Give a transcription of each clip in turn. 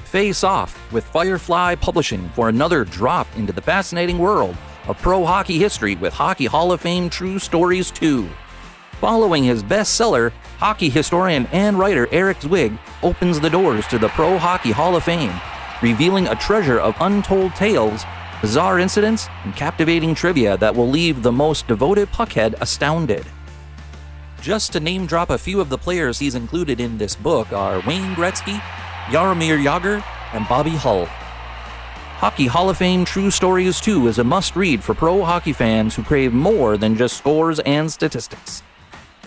Face off with Firefly Publishing for another drop into the fascinating world of pro hockey history with Hockey Hall of Fame True Stories 2. Following his bestseller, hockey historian and writer Eric Zwig opens the doors to the Pro Hockey Hall of Fame, revealing a treasure of untold tales, bizarre incidents, and captivating trivia that will leave the most devoted puckhead astounded. Just to name drop a few of the players he's included in this book are Wayne Gretzky, Jaromir Jagr, and Bobby Hull. Hockey Hall of Fame True Stories 2 is a must-read for pro hockey fans who crave more than just scores and statistics.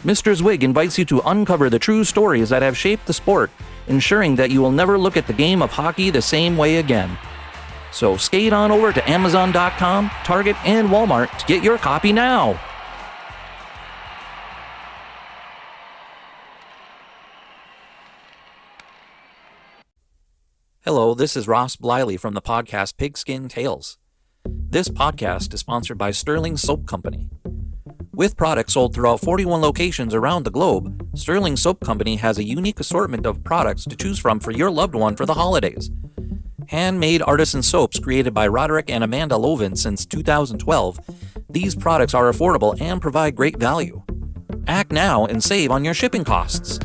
Mr. Zwig invites you to uncover the true stories that have shaped the sport, ensuring that you will never look at the game of hockey the same way again. So skate on over to Amazon.com, Target, and Walmart to get your copy now. Hello, this is Ross Bliley from the podcast Pigskin Tales. This podcast is sponsored by Sterling Soap Company. With products sold throughout 41 locations around the globe, Sterling Soap Company has a unique assortment of products to choose from for your loved one for the holidays. Handmade artisan soaps created by Roderick and Amanda Lovin since 2012, these products are affordable and provide great value. Act now and save on your shipping costs.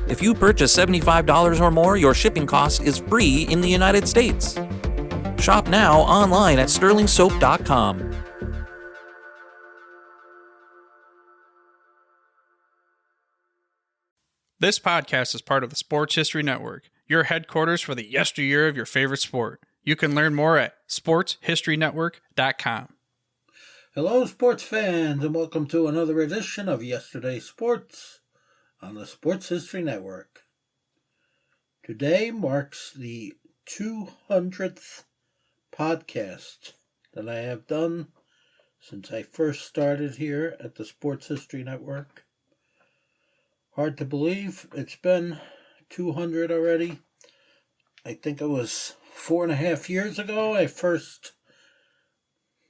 If you purchase $75 or more, your shipping cost is free in the United States. Shop now online at sterlingsoap.com. This podcast is part of the Sports History Network, your headquarters for the yesteryear of your favorite sport. You can learn more at sportshistorynetwork.com. Hello, sports fans, and welcome to another edition of Yesterday Sports on the Sports History Network. Today marks the 200th podcast that I have done since I first started here at the Sports History Network. Hard to believe it's been 200 already. I think it was 4.5 years ago I first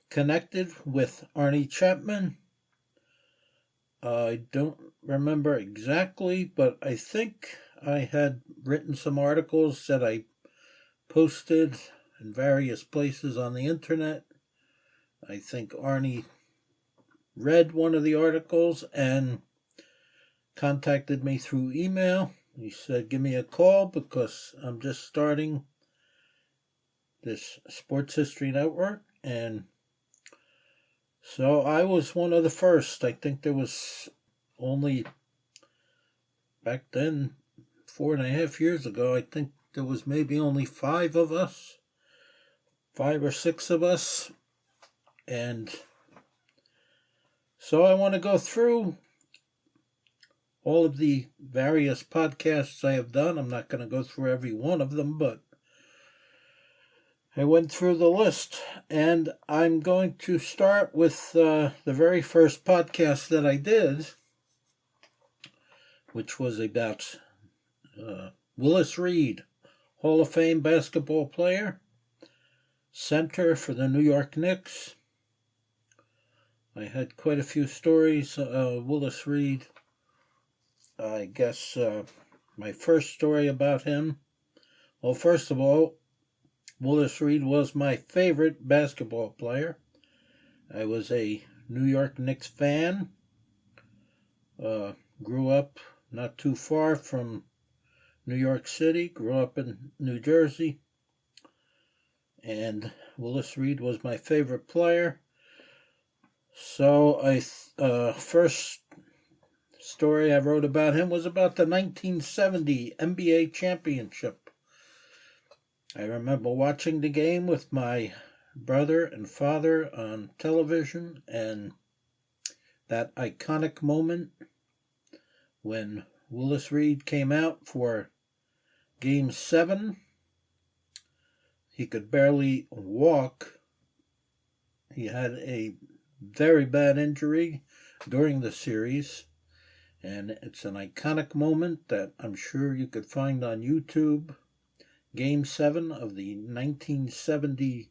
connected with Arnie Chapman. I don't remember exactly, but I think I had written some articles that I posted in various places on the internet. I think Arnie read one of the articles and contacted me through email. He said, give me a call because I'm just starting this Sports History Network. And so I was one of the first. I think there was only, back then, 4.5 years ago, I think there was maybe only 5 of us, 5 or 6 of us. And so I want to go through all of the various podcasts I have done. I'm not going to go through every one of them, but I went through the list, and I'm going to start with the very first podcast that I did, which was about Willis Reed, Hall of Fame basketball player, center for the New York Knicks. I had quite a few stories. Willis Reed, I guess my first story about him, well, first of all, Willis Reed was my favorite basketball player. I was a New York Knicks fan. Grew up not too far from New York City. Grew up in New Jersey. And Willis Reed was my favorite player. So first story I wrote about him was about the 1970 NBA championship. I remember watching the game with my brother and father on television, and that iconic moment when Willis Reed came out for Game 7. He could barely walk. He had a very bad injury during the series, and it's an iconic moment that I'm sure you could find on YouTube. Game 7 of the 1970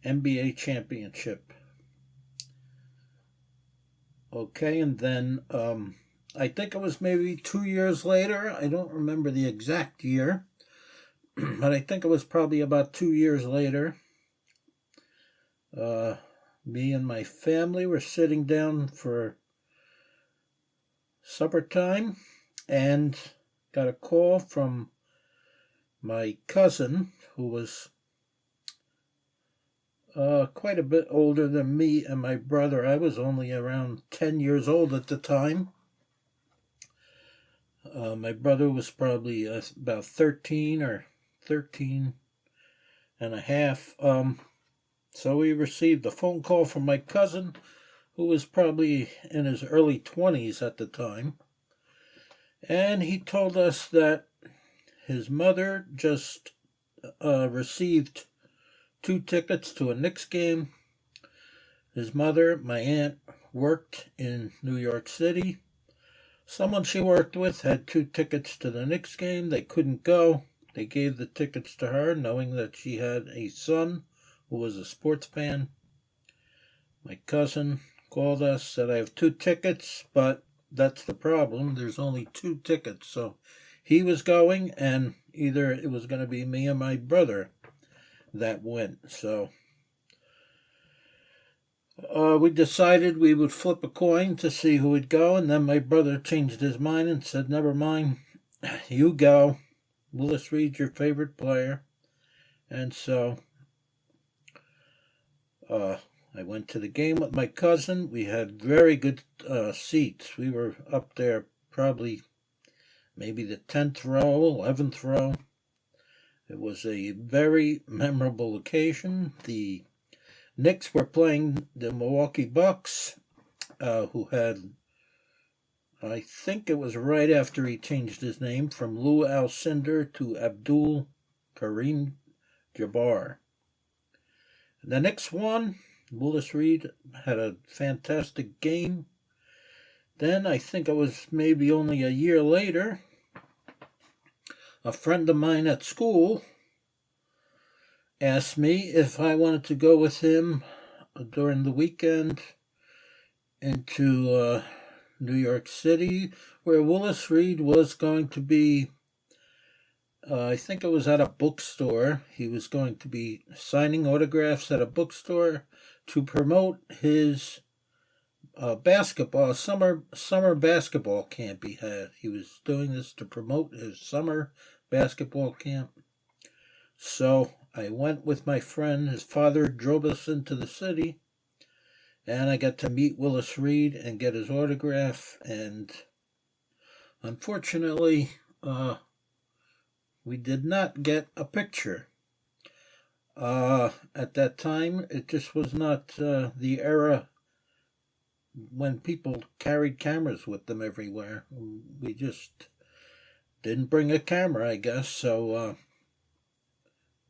NBA championship. Okay, and then I think it was maybe 2 years later, I don't remember the exact year, but I think it was probably about 2 years later. Me and my family were sitting down for supper time and got a call from my cousin, who was quite a bit older than me and my brother. I was only around 10 years old at the time. My brother was probably about 13 or 13 and a half. So we received a phone call from my cousin, who was probably in his early 20s at the time. And he told us that his mother just received 2 tickets to a Knicks game. His mother, my aunt, worked in New York City. Someone she worked with had 2 tickets to the Knicks game. They couldn't go. They gave the tickets to her, knowing that she had a son who was a sports fan. My cousin called us, said, I have 2 tickets, but that's the problem. There's only 2 tickets. So he was going, and either it was going to be me or my brother that went. So we decided we would flip a coin to see who would go, and then my brother changed his mind and said, never mind, you go. Willis Reed's your favorite player. And so I went to the game with my cousin. We had very good seats. We were up there probably maybe the 10th row, 11th row. It was a very memorable occasion. The Knicks were playing the Milwaukee Bucks, who had, I think it was right after he changed his name from Lou Alcindor to Abdul Karim Jabbar. The Knicks won. Willis Reed had a fantastic game. Then, I think it was maybe only a year later, a friend of mine at school asked me if I wanted to go with him during the weekend into New York City, where Willis Reed was going to be, I think it was at a bookstore. He was going to be signing autographs at a bookstore to promote his basketball, summer basketball camp he had. He was doing this to promote his summer basketball camp. So I went with my friend. His father drove us into the city, and I got to meet Willis Reed and get his autograph. And unfortunately, we did not get a picture. At that time, it just was not the era when people carried cameras with them everywhere. We just didn't bring a camera, I guess, so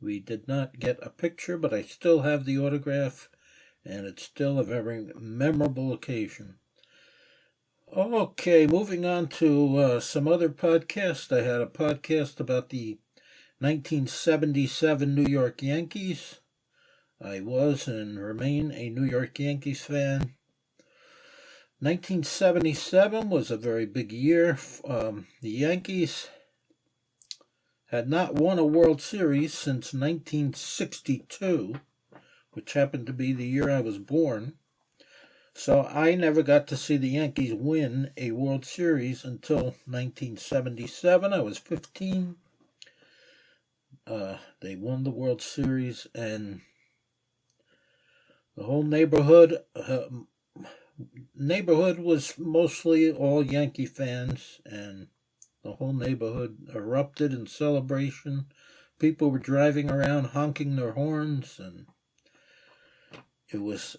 we did not get a picture, but I still have the autograph, and it's still a very memorable occasion. Okay, moving on to some other podcasts. I had a podcast about the 1977 New York Yankees. I was and remain a New York Yankees fan. 1977 was a very big year. The Yankees had not won a World Series since 1962, which happened to be the year I was born. So I never got to see the Yankees win a World Series until 1977. I was 15. They won the World Series, and the whole neighborhood was mostly all Yankee fans, and the whole neighborhood erupted in celebration. People were driving around honking their horns, and it was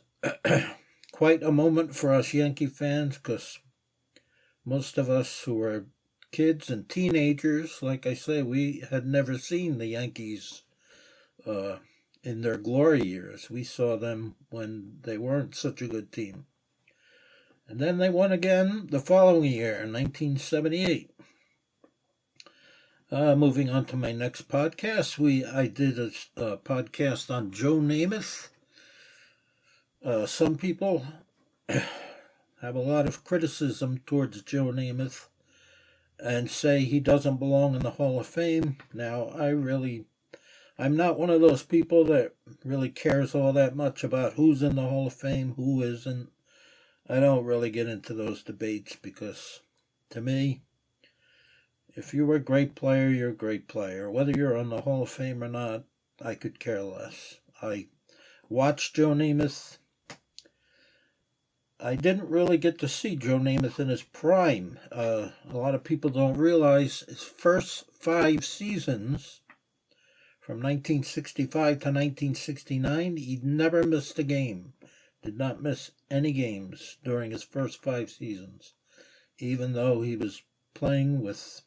quite a moment for us Yankee fans, because most of us who were kids and teenagers, like I say, we had never seen the Yankees in their glory years. We saw them when they weren't such a good team. And then they won again the following year, in 1978. Moving on to my next podcast, I did a podcast on Joe Namath. Some people have a lot of criticism towards Joe Namath, and say he doesn't belong in the Hall of Fame. Now, I'm not one of those people that really cares all that much about who's in the Hall of Fame, who isn't. I don't really get into those debates because, to me, if you were a great player, you're a great player. Whether you're on the Hall of Fame or not, I could care less. I watched Joe Namath. I didn't really get to see Joe Namath in his prime. A lot of people don't realize his first 5 seasons, from 1965 to 1969, he never missed a game. Did not miss any games during his first 5 seasons, even though he was playing with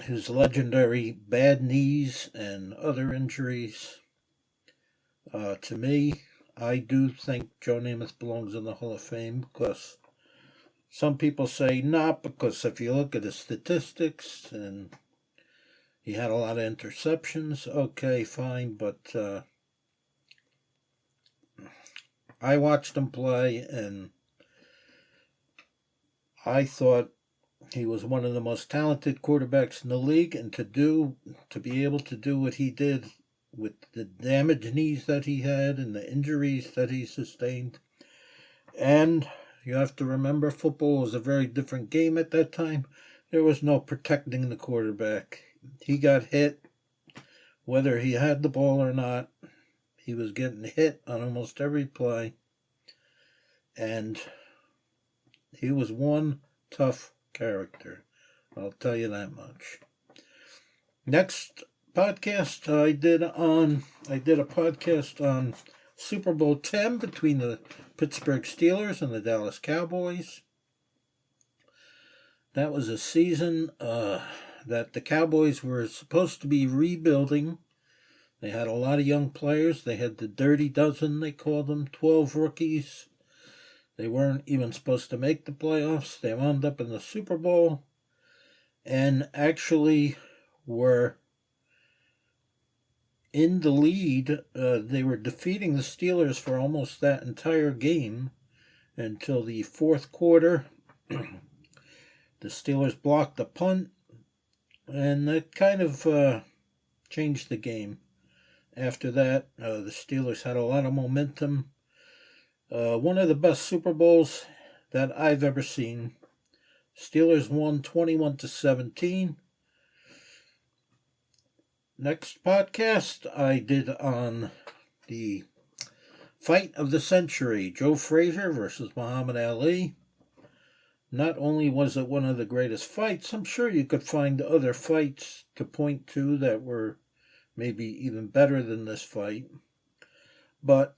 his legendary bad knees and other injuries. To me, I do think Joe Namath belongs in the Hall of Fame because some people say not, because if you look at his statistics and he had a lot of interceptions, okay, fine, but I watched him play and I thought he was one of the most talented quarterbacks in the league, and to be able to do what he did with the damaged knees that he had and the injuries that he sustained. And you have to remember, football was a very different game at that time. There was no protecting the quarterback. He got hit, whether he had the ball or not. He was getting hit on almost every play. And he was one tough character. I'll tell you that much. Next podcast I did a podcast on Super Bowl 10 between the Pittsburgh Steelers and the Dallas Cowboys. That was a season that the Cowboys were supposed to be rebuilding. They had a lot of young players. They had the Dirty Dozen, they called them, 12 rookies. They weren't even supposed to make the playoffs. They wound up in the Super Bowl and actually were in the lead. They were defeating the Steelers for almost that entire game until the fourth quarter. The Steelers blocked the punt, and that kind of changed the game. After that, the Steelers had a lot of momentum. One of the best Super Bowls that I've ever seen. Steelers won 21-17. Next podcast I did on the fight of the century, Joe Frazier versus Muhammad Ali. Not only was it one of the greatest fights, I'm sure you could find other fights to point to that were maybe even better than this fight. But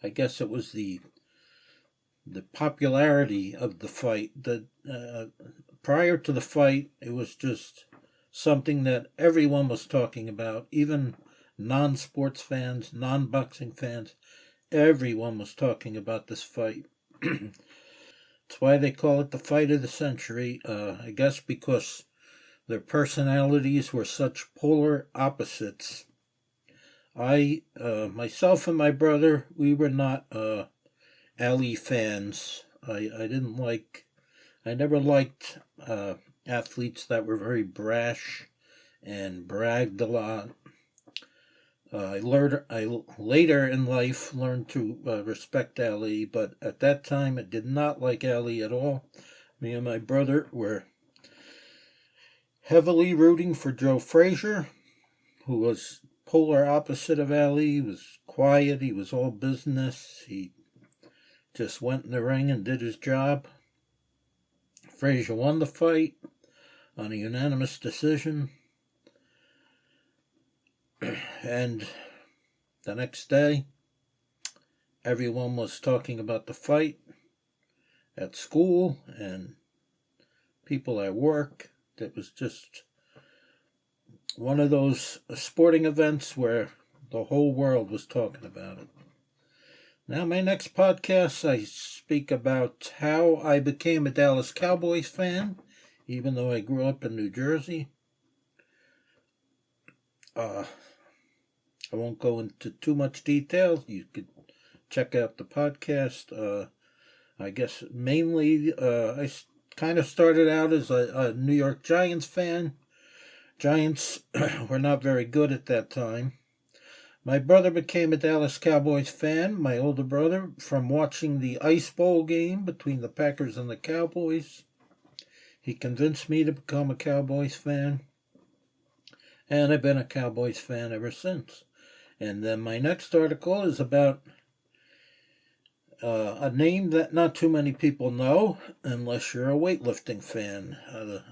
I guess it was the popularity of the fight. Prior to the fight, it was just something that everyone was talking about, even non-sports fans, non-boxing fans. Everyone was talking about this fight. That's why they call it the fight of the century. I guess because their personalities were such polar opposites. Myself and my brother, we were not Ali fans. I never liked athletes that were very brash and bragged a lot. I later in life learned to respect Ali, but at that time I did not like Ali at all. Me and my brother were heavily rooting for Joe Frazier, who was polar opposite of Ali. He was quiet, he was all business, he just went in the ring and did his job. Frazier won the fight on a unanimous decision. And the next day, everyone was talking about the fight at school and people at work. It was just one of those sporting events where the whole world was talking about it. Now, my next podcast, I speak about how I became a Dallas Cowboys fan, even though I grew up in New Jersey. I won't go into too much detail. You could check out the podcast. I guess mainly I kind of started out as a New York Giants fan. Giants were not very good at that time. My brother became a Dallas Cowboys fan, my older brother, from watching the Ice Bowl game between the Packers and the Cowboys. He convinced me to become a Cowboys fan, and I've been a Cowboys fan ever since. And then my next article is about a name that not too many people know unless you're a weightlifting fan.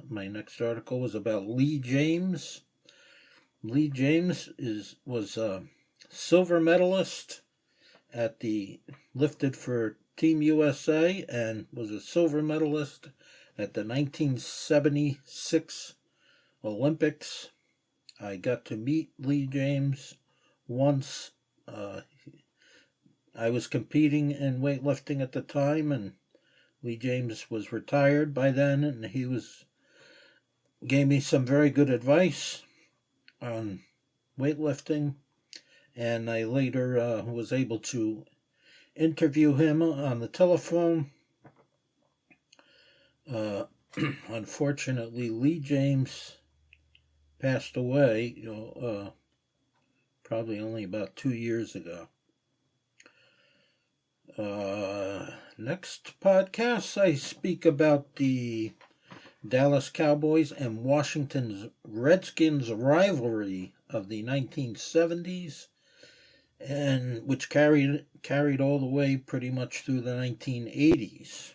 My next article was about Lee James. Lee James was a silver medalist at the lifted for Team USA and was a silver medalist at the 1976 Olympics. I got to meet Lee James once. I was competing in weightlifting at the time, and Lee James was retired by then, and he gave me some very good advice on weightlifting, and I later was able to interview him on the telephone. Unfortunately, Lee James passed away, probably only about 2 years ago. Next podcast, I speak about the Dallas Cowboys and Washington Redskins rivalry of the 1970s, and which carried all the way pretty much through the 1980s.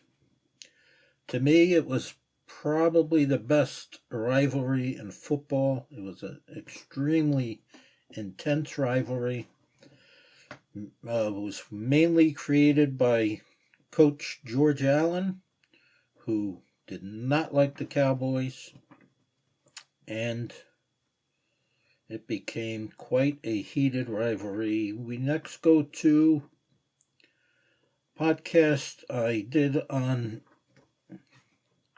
To me, it was probably the best rivalry in football. It was an extremely intense rivalry. It was mainly created by Coach George Allen, who did not like the Cowboys, and it became quite a heated rivalry. We next go to a podcast I did on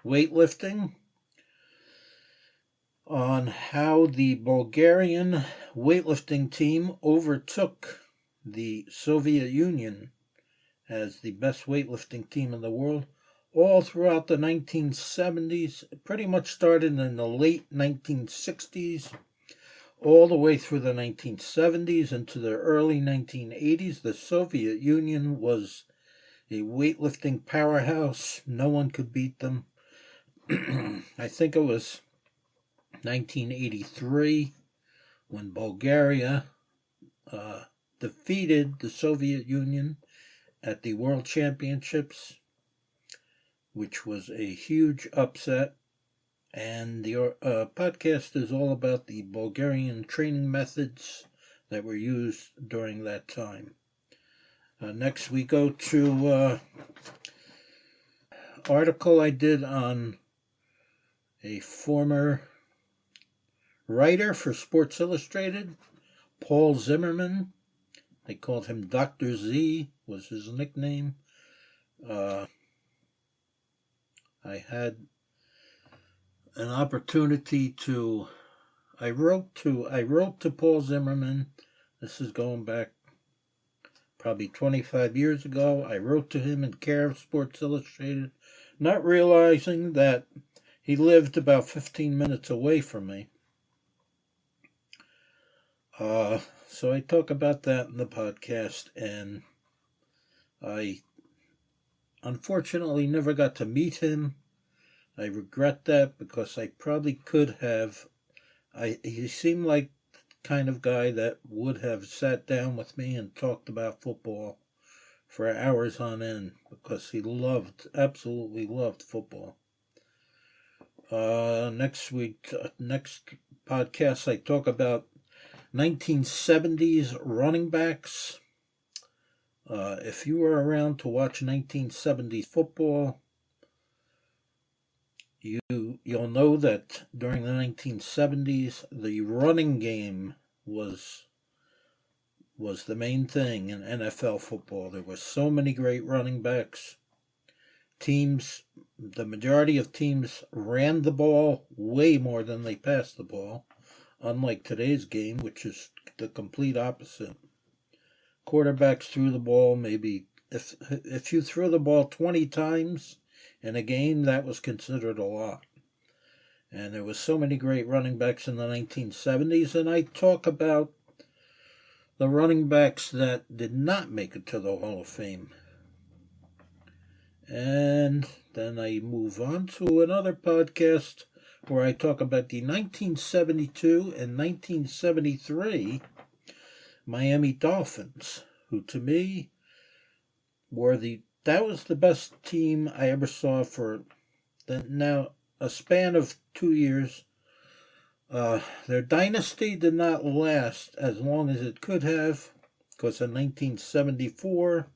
weightlifting, on how the Bulgarian weightlifting team overtook the Soviet Union as the best weightlifting team in the world all throughout the 1970s. It pretty much started in the late 1960s, all the way through the 1970s into the early 1980s. The Soviet Union was a weightlifting powerhouse. No one could beat them. I think it was 1983 when Bulgaria defeated the Soviet Union at the World Championships, which was a huge upset. And the podcast is all about the Bulgarian training methods that were used during that time. Next, we go to article I did on a former writer for Sports Illustrated, Paul Zimmerman. They called him Dr. Z, was his nickname. I had an opportunity to. I wrote to Paul Zimmerman. This is going back probably 25 years ago. I wrote to him in care of Sports Illustrated, not realizing that he lived about 15 minutes away from me. So I talk about that in the podcast, and I unfortunately never got to meet him. I regret that because I probably could have. He seemed like the kind of guy that would have sat down with me and talked about football for hours on end because he absolutely loved football. Next podcast, I talk about 1970s running backs. If you were around to watch 1970s football, you'll know that during the 1970s, the running game was the main thing in NFL football. There were so many great running backs. The majority of teams ran the ball way more than they passed the ball, unlike today's game, which is the complete opposite. Quarterbacks threw the ball maybe if you threw the ball 20 times in a game, that was considered a lot. And there was so many great running backs in the 1970s, and I talk about the running backs that did not make it to the Hall of Fame. And then I move on to another podcast where I talk about the 1972 and 1973 Miami Dolphins, who to me that was the best team I ever saw for a span of 2 years. Their dynasty did not last as long as it could have, because in 1974,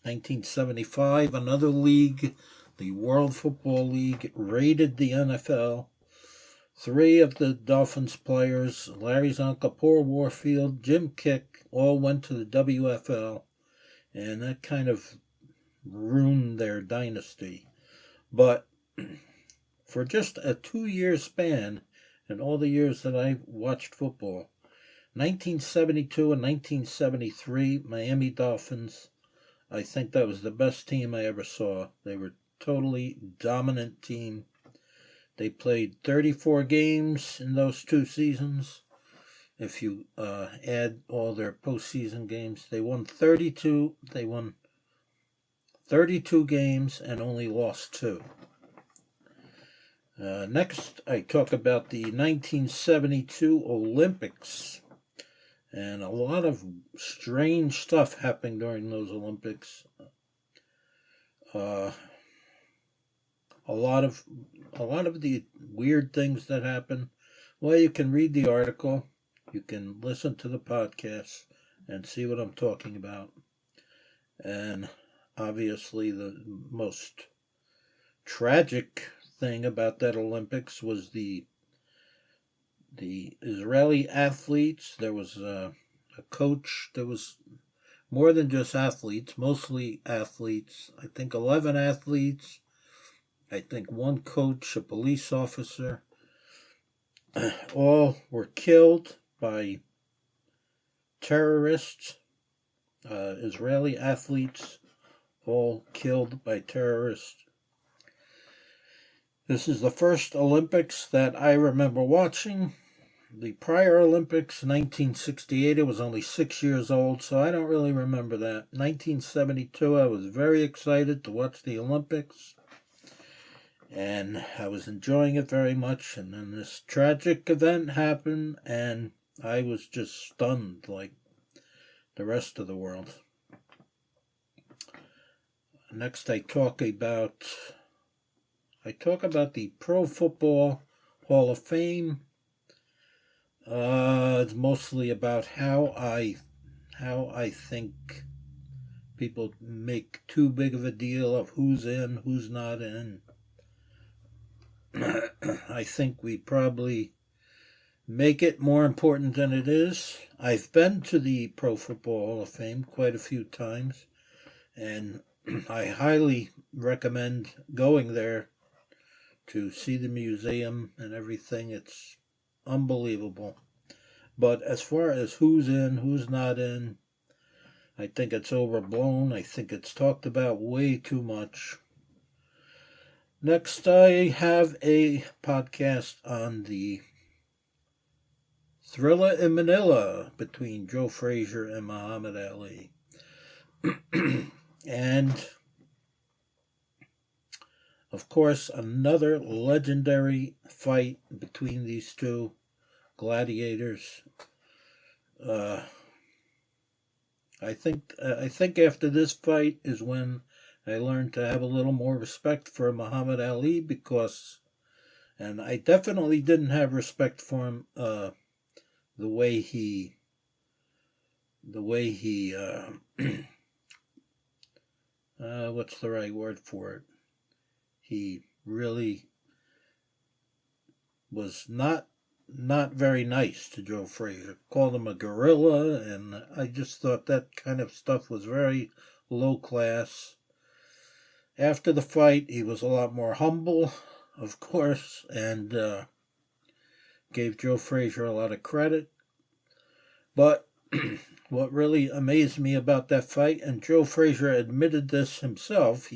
1975, another league, the World Football League, raided the NFL. 3 of the Dolphins players, Larry's uncle, Paul Warfield, Jim Kick, all went to the WFL, and that kind of ruined their dynasty. But for just a 2-year span, in all the years that I watched football, 1972 and 1973, Miami Dolphins, I think that was the best team I ever saw. They were totally dominant team. They played 34 games in those 2 seasons. If you add all their postseason games, they won 32. They won 32 games and only lost 2. Next, I talk about the 1972 Olympics. And a lot of strange stuff happened during those Olympics. A lot of the weird things that happened. Well, you can read the article, you can listen to the podcast, and see what I'm talking about. And obviously, the most tragic thing about that Olympics was the Israeli athletes. There was a coach. There was more than just athletes, mostly athletes. I think 11 athletes. I think 1 coach, a police officer. All were killed by terrorists. Israeli athletes, all killed by terrorists. This is the first Olympics that I remember watching. The prior Olympics, 1968, I was only 6 years old, so I don't really remember that. 1972, I was very excited to watch the Olympics, and I was enjoying it very much, and then this tragic event happened, and I was just stunned like the rest of the world. Next, I talk about the Pro Football Hall of Fame. It's mostly about how I think people make too big of a deal of who's in, who's not in. I think we probably make it more important than it is. I've been to the Pro Football Hall of Fame quite a few times, and I highly recommend going there to see the museum and everything. It's unbelievable. But as far as who's in, who's not in, I think it's overblown. I think it's talked about way too much. Next, I have a podcast on the Thriller in Manila between Joe Frazier and Muhammad Ali. And, of course, another legendary fight between these 2 gladiators. I think after this fight is when I learned to have a little more respect for Muhammad Ali, and I definitely didn't have respect for him the way he what's the right word for it? He really was not very nice to Joe Frazier. Called him a gorilla, and I just thought that kind of stuff was very low class. After the fight, he was a lot more humble, of course, and gave Joe Frazier a lot of credit. But what really amazed me about that fight, and Joe Frazier admitted this himself.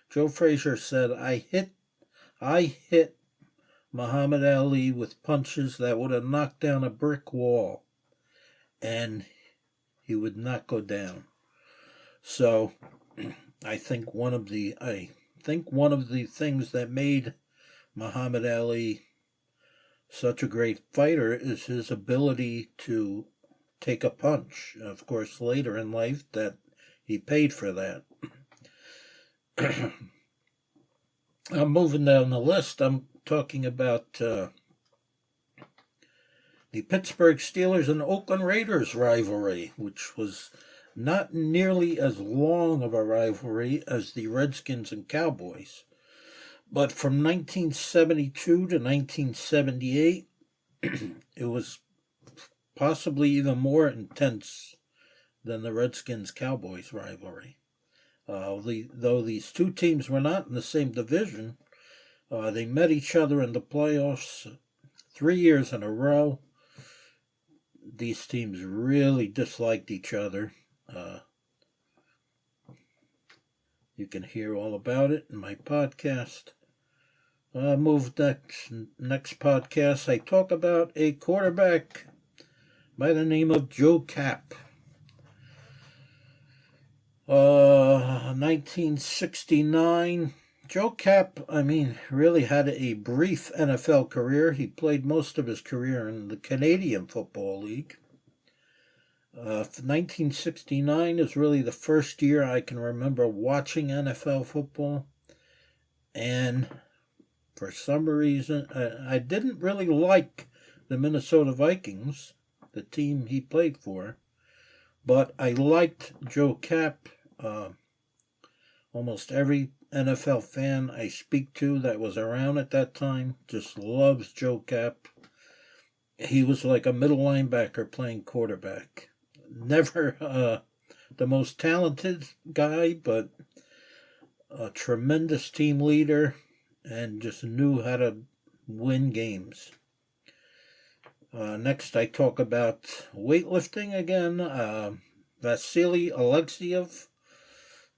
Joe Frazier said, I hit Muhammad Ali with punches that would have knocked down a brick wall, and he would not go down. So, I think one of the things that made Muhammad Ali such a great fighter is his ability to take a punch. Of course, later in life, that he paid for that. I'm moving down the list. I'm talking about the Pittsburgh Steelers and Oakland Raiders rivalry, which was not nearly as long of a rivalry as the Redskins and Cowboys. But from 1972 to 1978, it was possibly even more intense than the Redskins-Cowboys rivalry. Though these two teams were not in the same division, they met each other in the playoffs 3 years in a row. These teams really disliked each other. You can hear all about it in my podcast. Next podcast, I talk about a quarterback by the name of Joe Kapp. 1969. Joe Kapp, really had a brief NFL career. He played most of his career in the Canadian Football League. 1969 is really the first year I can remember watching NFL football. And for some reason, I didn't really like the Minnesota Vikings, the team he played for. But I liked Joe Kapp. Almost every NFL fan I speak to that was around at that time just loves Joe Kapp. He was like a middle linebacker playing quarterback. Never the most talented guy, but a tremendous team leader and just knew how to win games. Next, I talk about weightlifting again. Vasily Alexiev,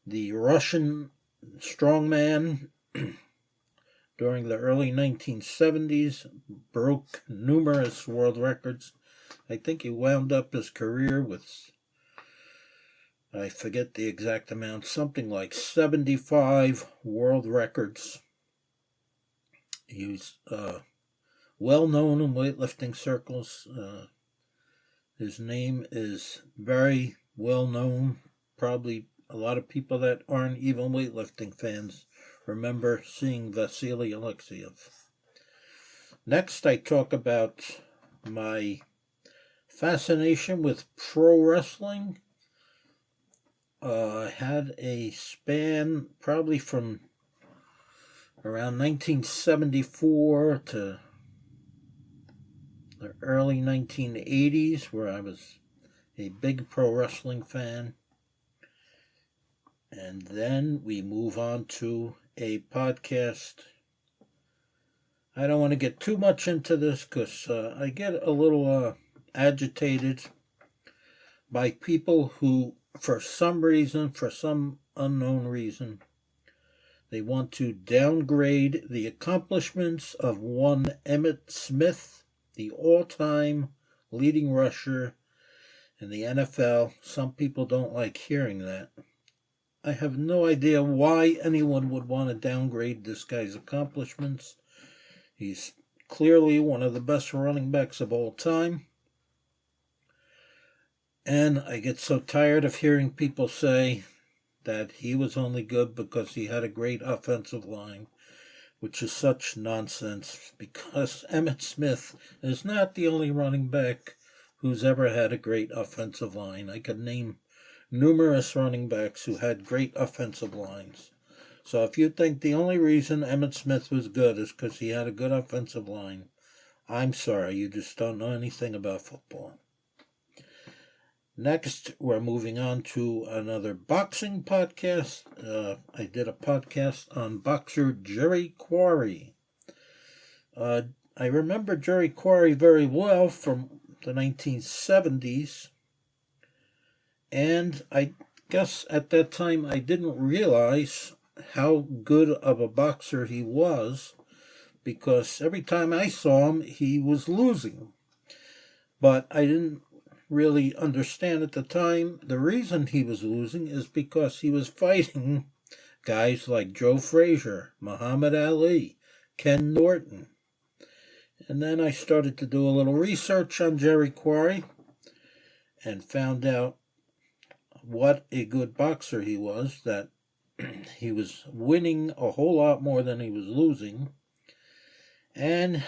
the Russian strongman during the early 1970s, broke numerous world records. I think he wound up his career with, I forget the exact amount, something like 75 world records. He was well known in weightlifting circles. His name is very well known. Probably a lot of people that aren't even weightlifting fans remember seeing Vasily Alexiev. Next, I talk about my fascination with pro wrestling. I had a span probably from around 1974 to the early 1980s where I was a big pro wrestling fan. And then we move on to a podcast. I don't want to get too much into this because I get a little agitated by people who, for some unknown reason, they want to downgrade the accomplishments of one Emmitt Smith, the all-time leading rusher in the NFL. Some people don't like hearing that. I have no idea why anyone would want to downgrade this guy's accomplishments. He's clearly one of the best running backs of all time. And I get so tired of hearing people say that he was only good because he had a great offensive line, which is such nonsense, because Emmitt Smith is not the only running back who's ever had a great offensive line. I could name numerous running backs who had great offensive lines. So if you think the only reason Emmitt Smith was good is because he had a good offensive line, I'm sorry, you just don't know anything about football. Next, we're moving on to another boxing podcast. I did a podcast on boxer Jerry Quarry. I remember Jerry Quarry very well from the 1970s. And I guess at that time I didn't realize how good of a boxer he was, because every time I saw him, he was losing. But I didn't really understand at the time the reason he was losing is because he was fighting guys like Joe Frazier, Muhammad Ali, Ken Norton. And then I started to do a little research on Jerry Quarry and found out what a good boxer he was, that he was winning a whole lot more than he was losing. And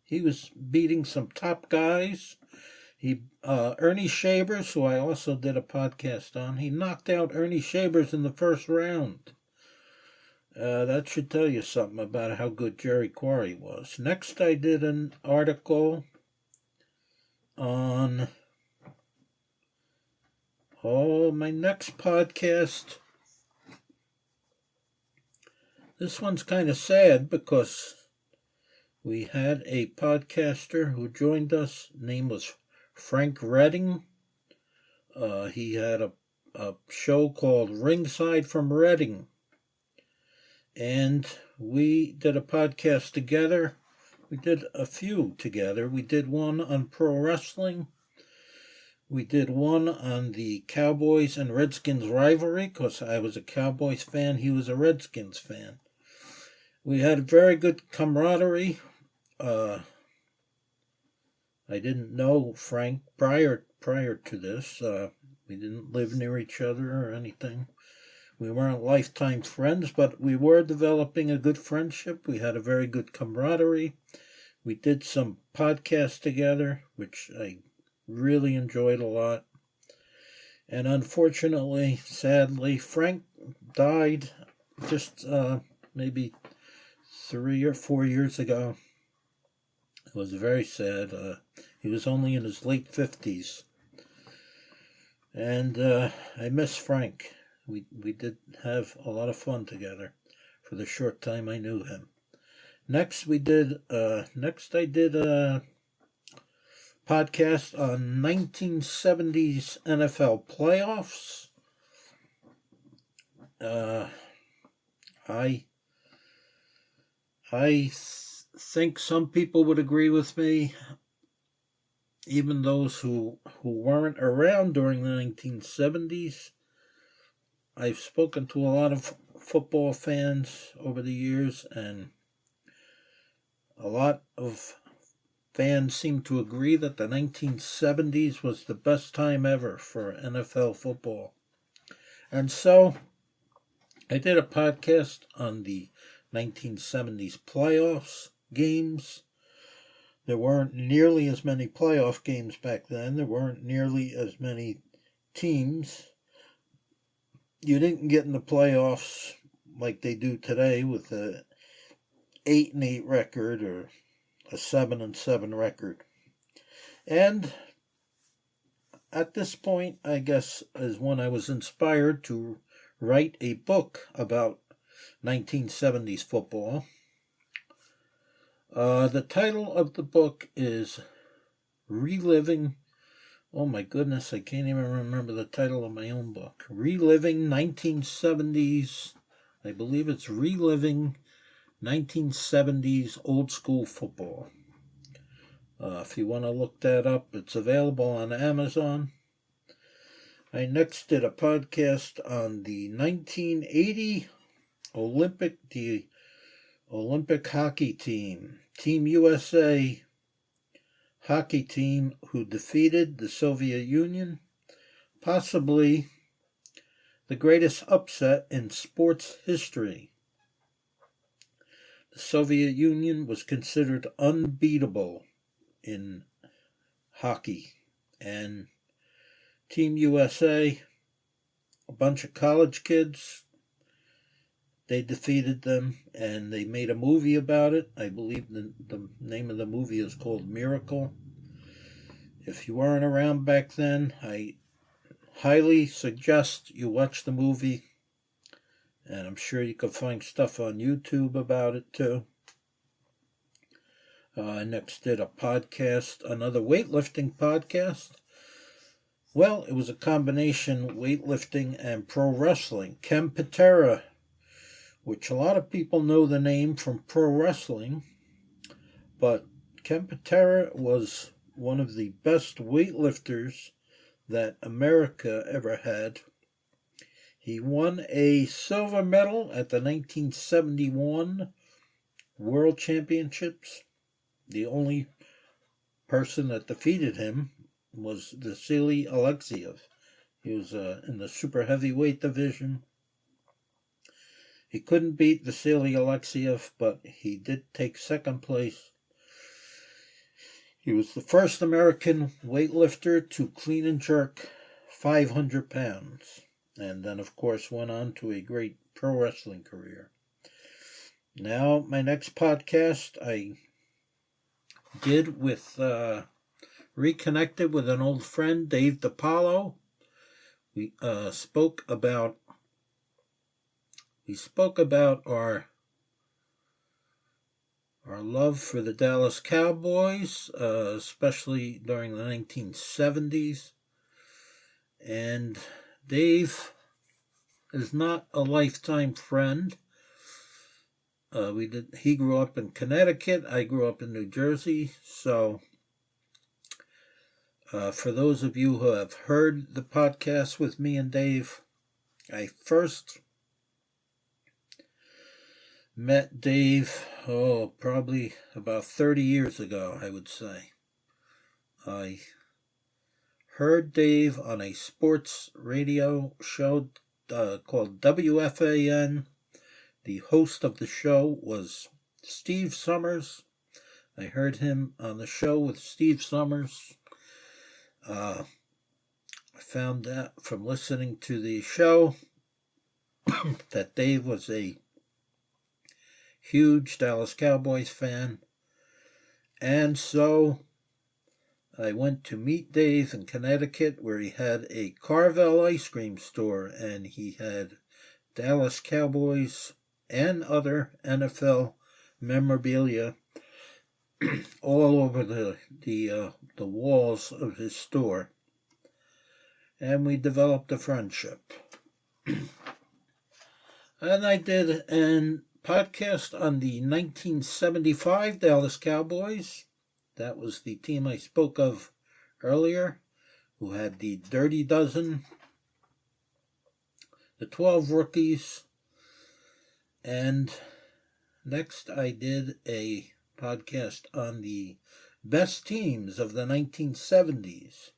he was beating some top guys. Ernie Shavers, who I also did a podcast on, he knocked out Ernie Shavers in the first round. That should tell you something about how good Jerry Quarry was. Next, I did an article on my next podcast. This one's kind of sad because we had a podcaster who joined us. Name was Frank Redding. He had a show called Ringside from Reading. And we did a podcast together. We did a few together. We did one on pro wrestling. We did one on the Cowboys and Redskins rivalry, because I was a Cowboys fan, he was a Redskins fan. We had very good camaraderie. I didn't know Frank prior to this. We didn't live near each other or anything. We weren't lifetime friends, but we were developing a good friendship. We had a very good camaraderie. We did some podcasts together, which I really enjoyed a lot. And unfortunately, sadly, Frank died just maybe 3 or 4 years ago. It was very sad. He was only in his late 50s. And I miss Frank. We did have a lot of fun together for the short time I knew him. Next I did a podcast on 1970s NFL playoffs. I think some people would agree with me, even those who weren't around during the 1970s. I've spoken to a lot of football fans over the years, and a lot of fans seem to agree that the 1970s was the best time ever for NFL football. And so I did a podcast on the 1970s playoffs games. There weren't nearly as many playoff games back then. There weren't nearly as many teams. You didn't get in the playoffs like they do today with a 8-8 record or a 7-7 record. And at this point, I guess, is when I was inspired to write a book about 1970s football. The title of the book is Reliving. Oh my goodness, I can't even remember the title of my own book. Reliving 1970s. I believe it's Reliving 1970s Old School Football. If you want to look that up, it's available on Amazon. I next did a podcast on the 1980 Olympic hockey team, Team USA hockey team, who defeated the Soviet Union, possibly the greatest upset in sports history. The Soviet Union was considered unbeatable in hockey, and Team USA, a bunch of college kids, they defeated them, and they made a movie about it. I believe the name of the movie is called Miracle. If you weren't around back then, I highly suggest you watch the movie, and I'm sure you can find stuff on YouTube about it too. I next did a podcast, another weightlifting podcast, Well, it was a combination weightlifting and pro wrestling. Ken Patera, which a lot of people know the name from pro wrestling, but Ken Patera was one of the best weightlifters that America ever had. He won a silver medal at the 1971 World Championships. The only person that defeated him was Vasily Alexiev. He was in the super heavyweight division. He couldn't beat Vasily Alexiev, but he did take second place. He was the first American weightlifter to clean and jerk 500 pounds, and then, of course, went on to a great pro wrestling career. Now, my next podcast I did with, reconnected with an old friend, Dave DiPaolo. We spoke about our love for the Dallas Cowboys, especially during the 1970s. And Dave is not a lifetime friend. He grew up in Connecticut. I grew up in New Jersey. So, for those of you who have heard the podcast with me and Dave, I first met Dave, probably about 30 years ago, I would say. I heard Dave on a sports radio show called WFAN. The host of the show was Steve Summers. I heard him on the show with Steve Summers. I found out from listening to the show that Dave was a huge Dallas Cowboys fan. And so I went to meet Dave in Connecticut, where he had a Carvel ice cream store, and he had Dallas Cowboys and other NFL memorabilia all over the walls of his store. And we developed a friendship. And I did a podcast on the 1975 Dallas Cowboys. That was the team I spoke of earlier, who had the Dirty Dozen, the 12 rookies, and next I did a podcast on the best teams of the 1970s.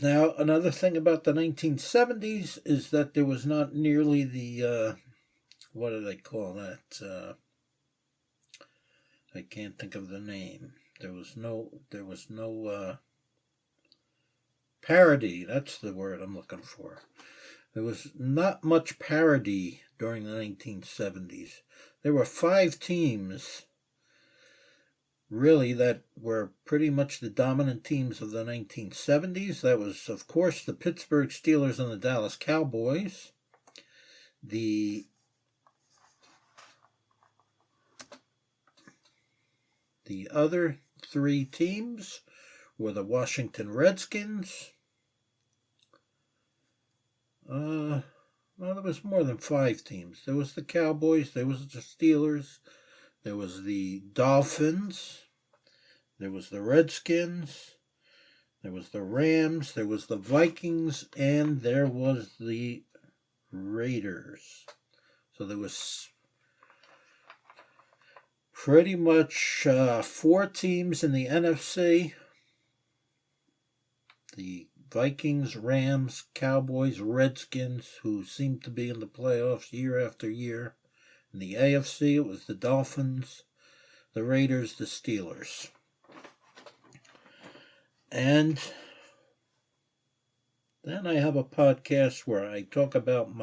Now, another thing about the 1970s is that there was not nearly the, what do they call that? I can't think of the name. There was no parody. That's the word I'm looking for. There was not much parody during the 1970s. There were 5 teams, really, that were pretty much the dominant teams of the 1970s. That was, of course, the Pittsburgh Steelers and the Dallas Cowboys. The other 3 teams were the Washington Redskins. Well, there was more than 5 teams. There was the Cowboys, there was the Steelers, there was the Dolphins, there was the Redskins, there was the Rams, there was the Vikings, and there was the Raiders. So there was pretty much 4 teams in the NFC. The Vikings, Rams, Cowboys, Redskins, who seem to be in the playoffs year after year. In the AFC, it was the Dolphins, the Raiders, the Steelers. And then I have a podcast where I talk about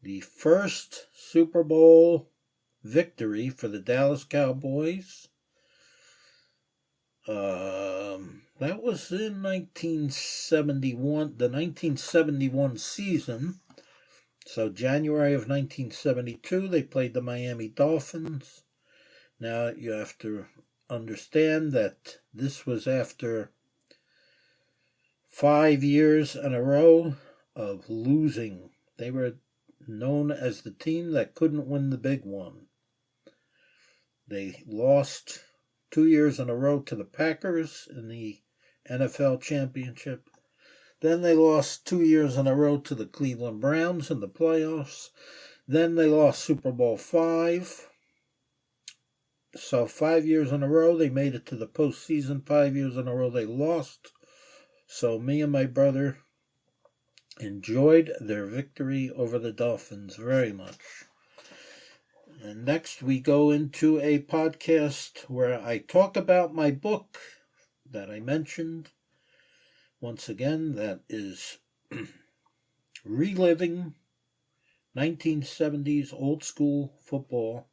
the first Super Bowl victory for the Dallas Cowboys. That was in 1971, the 1971 season. So January of 1972, they played the Miami Dolphins. Now you have to understand that this was after 5 years in a row of losing. They were known as the team that couldn't win the big one. They lost 2 years in a row to the Packers in the NFL championship. Then they lost 2 years in a row to the Cleveland Browns in the playoffs. Then they lost Super Bowl V. So 5 years in a row they made it to the postseason. 5 years in a row they lost. So me and my brother enjoyed their victory over the Dolphins very much. And next we go into a podcast where I talk about my book that I mentioned. Once again, that is Reliving 1970s Old School Football.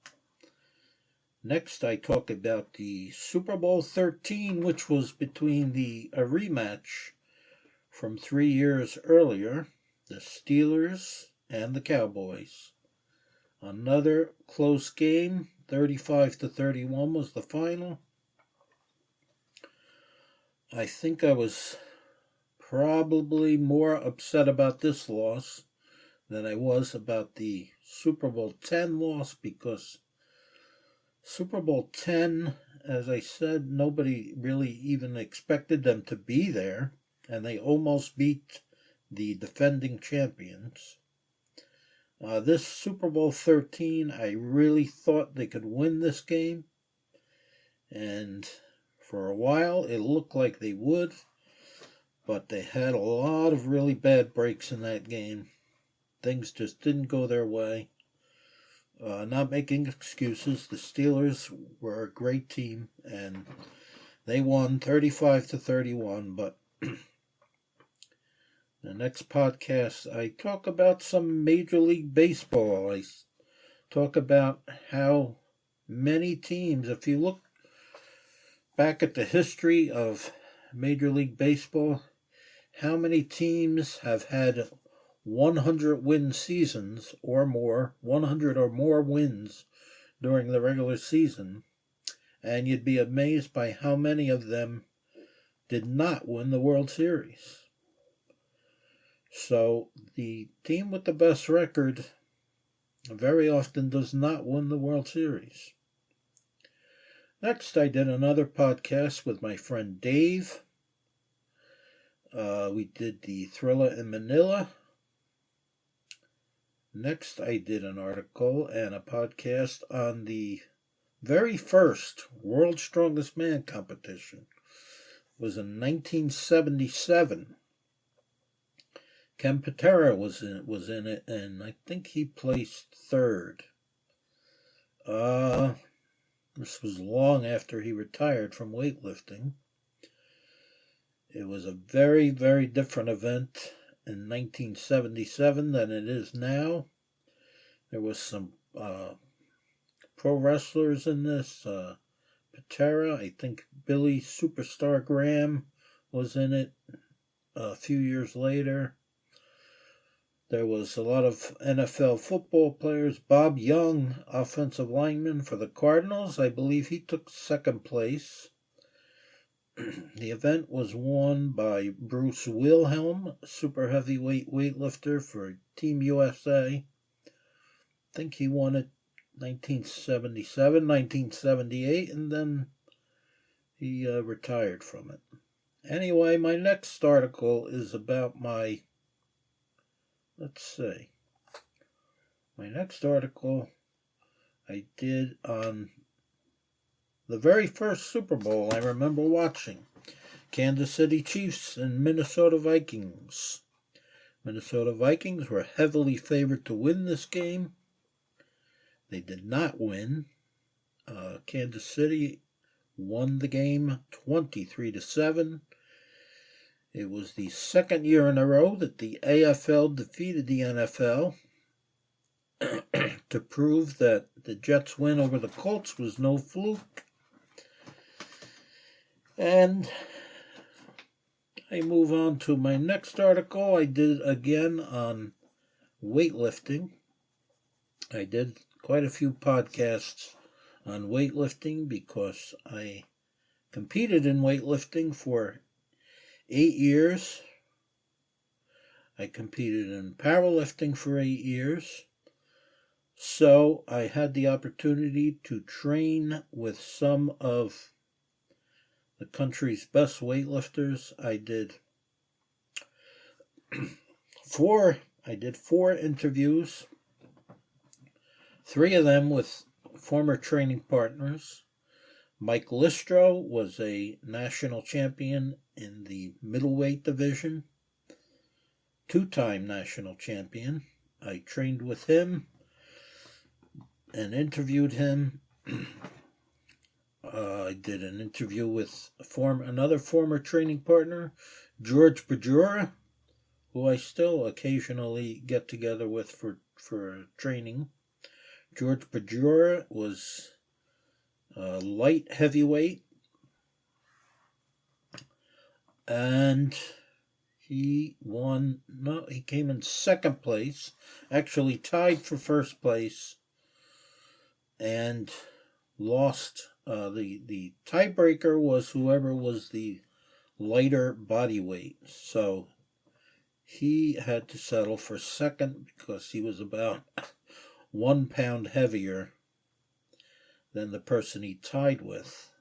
Next I talk about the Super Bowl 13, which was between a rematch from 3 years earlier, the Steelers and the Cowboys. Another close game, 35-31 was the final. I think I was probably more upset about this loss than I was about the Super Bowl 10 loss, because Super Bowl 10, as I said, nobody really even expected them to be there, and they almost beat the defending champions. This Super Bowl 13, I really thought they could win this game, and for a while it looked like they would, but they had a lot of really bad breaks in that game. Things just didn't go their way. Not making excuses, the Steelers were a great team, and they won 35-31, but the next podcast, I talk about some Major League Baseball. I talk about how many teams, if you look back at the history of Major League Baseball, how many teams have had 100-win seasons or more, 100 or more wins during the regular season, and you'd be amazed by how many of them did not win the World Series. So the team with the best record very often does not win the World Series. Next, I did another podcast with my friend Dave. We did the Thriller in Manila. Next, I did an article and a podcast on the very first World's Strongest Man competition. It was in 1977. Ken Patera was in it, and I think he placed third. This was long after he retired from weightlifting. It was a very, very different event in 1977 than it is now. There was some pro wrestlers in this. Patera, I think Billy Superstar Graham was in it a few years later. There was a lot of NFL football players. Bob Young, offensive lineman for the Cardinals, I believe he took second place. The event was won by Bruce Wilhelm, super heavyweight weightlifter for Team USA. I think he won it 1977, 1978, and then he retired from it. Anyway, my next article is about my next article I did on the very first Super Bowl I remember watching. Kansas City Chiefs and Minnesota Vikings. Minnesota Vikings were heavily favored to win this game. They did not win. Kansas City won the game 23-7. It was the second year in a row that the AFL defeated the NFL to prove that the Jets' win over the Colts was no fluke. And I move on to my next article. I did again on weightlifting. I did quite a few podcasts on weightlifting because I competed in weightlifting for 8 years, I competed in powerlifting for 8 years. So I had the opportunity to train with some of the country's best weightlifters. I did four interviews, 3 of them with former training partners. Mike Listro was a national champion in the middleweight division, 2-time national champion. I trained with him and interviewed him. I did an interview with another former training partner, George Bajura, who I still occasionally get together with for training. George Bajura was light heavyweight, and he came in second place, actually tied for first place, and lost. The tiebreaker was whoever was the lighter body weight, so he had to settle for second because he was about 1 pound heavier than the person he tied with,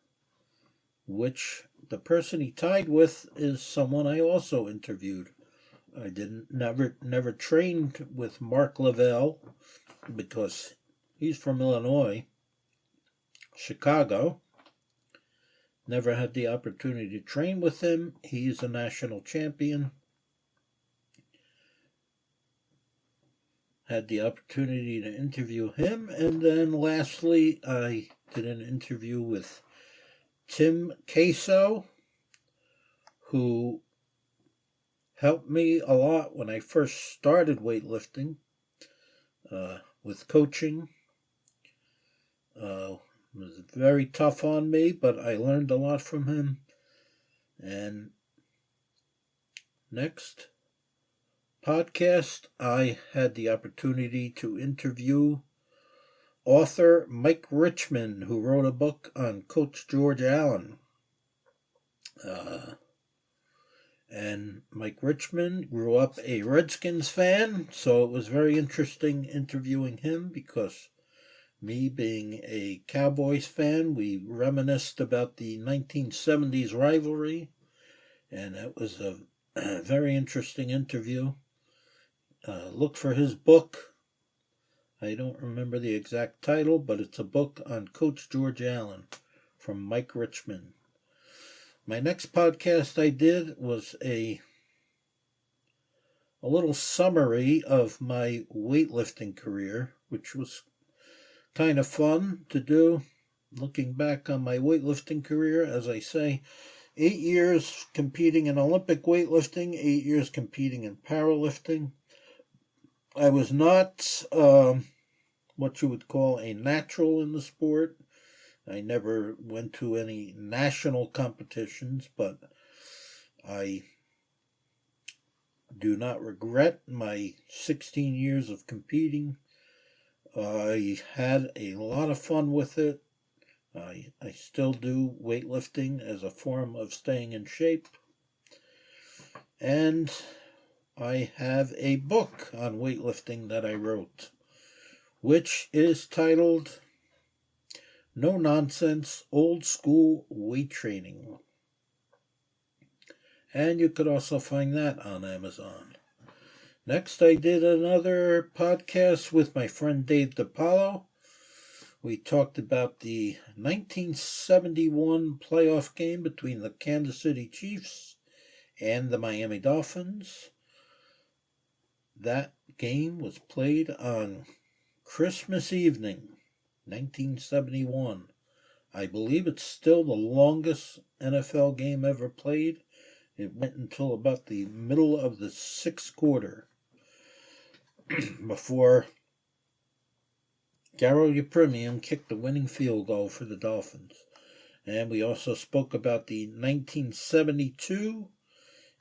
which the person he tied with is someone I also interviewed. I never trained with Mark Lavelle because he's from Illinois, Chicago. Never had the opportunity to train with him. He's a national champion. Had the opportunity to interview him. And then lastly, I did an interview with Tim Queso, who helped me a lot when I first started weightlifting with coaching. It was very tough on me, but I learned a lot from him. And next podcast, I had the opportunity to interview author Mike Richmond, who wrote a book on Coach George Allen. And Mike Richmond grew up a Redskins fan, so it was very interesting interviewing him because me being a Cowboys fan, we reminisced about the 1970s rivalry, and it was a very interesting interview. Look for his book. I don't remember the exact title, but it's a book on Coach George Allen from Mike Richmond. My next podcast I did was a little summary of my weightlifting career, which was kind of fun to do. Looking back on my weightlifting career, as I say, 8 years competing in Olympic weightlifting, 8 years competing in powerlifting. I was not what you would call a natural in the sport. I never went to any national competitions, but I do not regret my 16 years of competing. I had a lot of fun with it. I still do weightlifting as a form of staying in shape. And I have a book on weightlifting that I wrote, which is titled No Nonsense Old School Weight Training. And you could also find that on Amazon. Next, I did another podcast with my friend Dave DiPaolo. We talked about the 1971 playoff game between the Kansas City Chiefs and the Miami Dolphins. That game was played on Christmas evening, 1971. I believe it's still the longest NFL game ever played. It went until about the middle of the 6th quarter before Garo Yepremian kicked the winning field goal for the Dolphins. And we also spoke about the 1972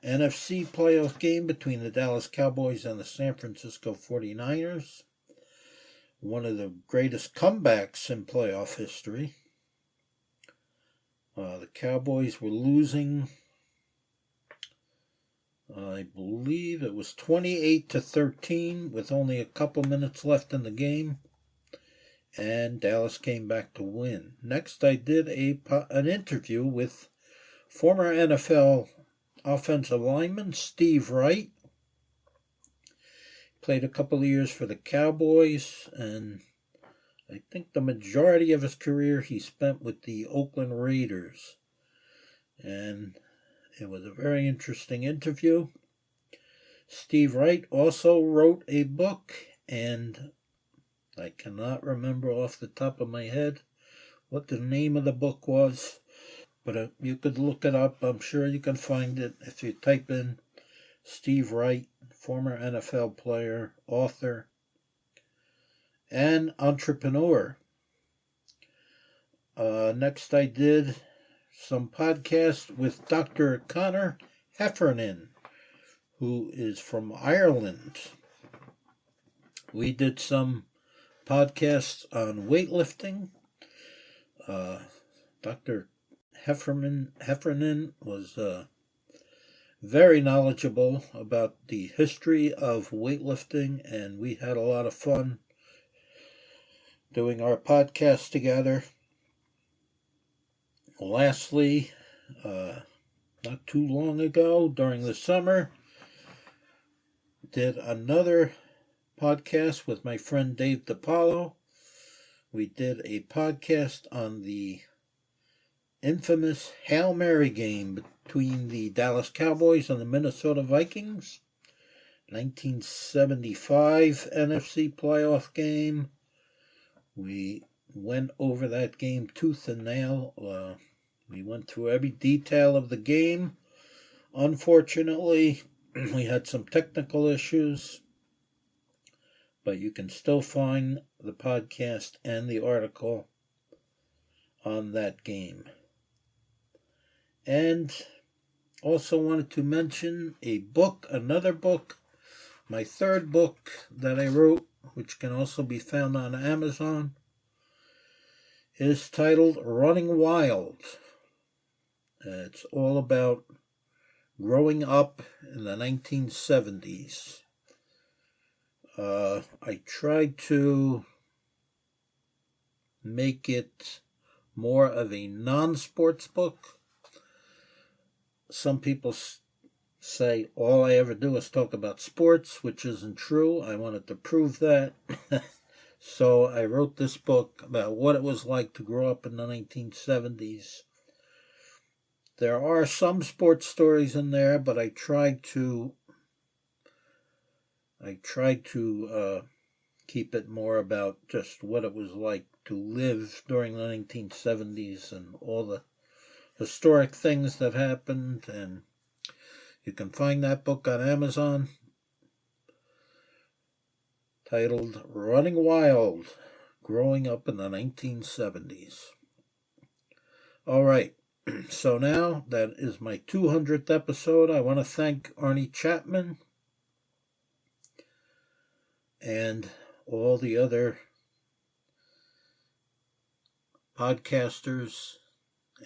NFC playoff game between the Dallas Cowboys and the San Francisco 49ers. One of the greatest comebacks in playoff history. The Cowboys were losing I believe it was 28-13 with only a couple minutes left in the game, and Dallas came back to win. Next, I did an interview with former NFL offensive lineman Steve Wright. Played a couple of years for the Cowboys, and I think the majority of his career he spent with the Oakland Raiders. And it was a very interesting interview. Steve Wright also wrote a book, and I cannot remember off the top of my head what the name of the book was, but you could look it up. I'm sure you can find it if you type in Steve Wright, former NFL player, author, and entrepreneur. Next, I did some podcast with Dr. Connor Heffernan, who is from Ireland. We did some podcasts on weightlifting. Dr. Heffernan was very knowledgeable about the history of weightlifting, and we had a lot of fun doing our podcast together. Lastly, not too long ago, during the summer, did another podcast with my friend Dave DiPaolo. We did a podcast on the infamous Hail Mary game between the Dallas Cowboys and the Minnesota Vikings. 1975 NFC playoff game. We went over that game tooth and nail. We went through every detail of the game. Unfortunately, we had some technical issues, but you can still find the podcast and the article on that game. And also wanted to mention another book, my third book that I wrote, which can also be found on Amazon, is titled Running Wild. It's all about growing up in the 1970s. I tried to make it more of a non-sports book. Some people say all I ever do is talk about sports, which isn't true. I wanted to prove that. So I wrote this book about what it was like to grow up in the 1970s. There are some sports stories in there, but I tried to keep it more about just what it was like to live during the 1970s and all the historic things that happened. And you can find that book on Amazon, titled Running Wild, Growing Up in the 1970s. All right. So now that is my 200th episode. I want to thank Arnie Chapman and all the other podcasters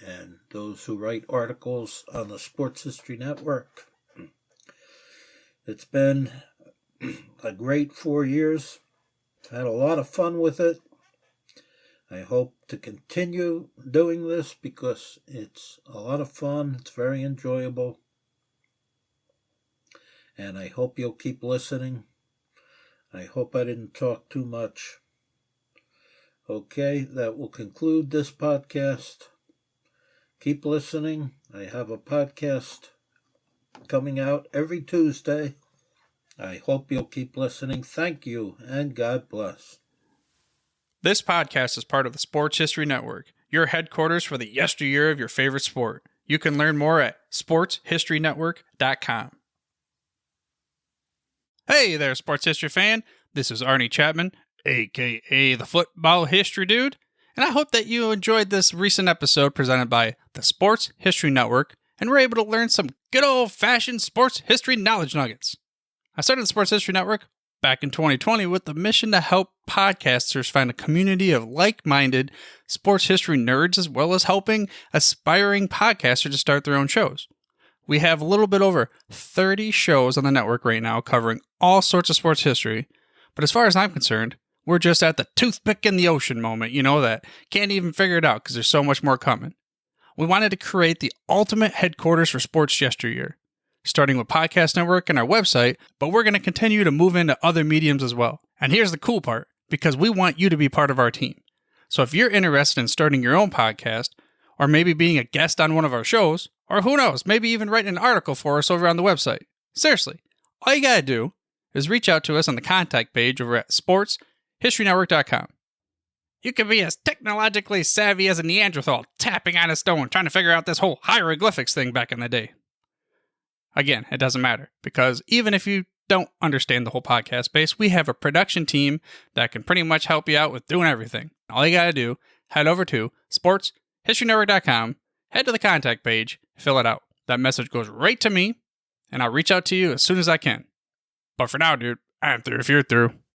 and those who write articles on the Sports History Network. It's been a great 4 years. I've had a lot of fun with it. I hope to continue doing this because it's a lot of fun. It's very enjoyable. And I hope you'll keep listening. I hope I didn't talk too much. Okay, that will conclude this podcast. Keep listening. I have a podcast coming out every Tuesday. I hope you'll keep listening. Thank you, and God bless. This podcast is part of the Sports History Network, your headquarters for the yesteryear of your favorite sport. You can learn more at sportshistorynetwork.com. Hey there, sports history fan. This is Arnie Chapman, aka the Football History Dude, and I hope that you enjoyed this recent episode presented by the Sports History Network and were able to learn some good old-fashioned sports history knowledge nuggets. I started the Sports History Network back in 2020 with the mission to help podcasters find a community of like-minded sports history nerds, as well as helping aspiring podcasters to start their own shows. We have a little bit over 30 shows on the network right now covering all sorts of sports history. But as far as I'm concerned, we're just at the toothpick in the ocean moment, that can't even figure it out because there's so much more coming. We wanted to create the ultimate headquarters for sports yesteryear, starting with Podcast Network and our website, but we're going to continue to move into other mediums as well. And here's the cool part, because we want you to be part of our team. So if you're interested in starting your own podcast, or maybe being a guest on one of our shows, or who knows, maybe even writing an article for us over on the website. Seriously, all you gotta do is reach out to us on the contact page over at sportshistorynetwork.com. You can be as technologically savvy as a Neanderthal tapping on a stone trying to figure out this whole hieroglyphics thing back in the day. Again, it doesn't matter, because even if you don't understand the whole podcast space, we have a production team that can pretty much help you out with doing everything. All you gotta do, head over to sportshistorynetwork.com, head to the contact page, fill it out. That message goes right to me, and I'll reach out to you as soon as I can. But for now, dude, I'm through if you're through.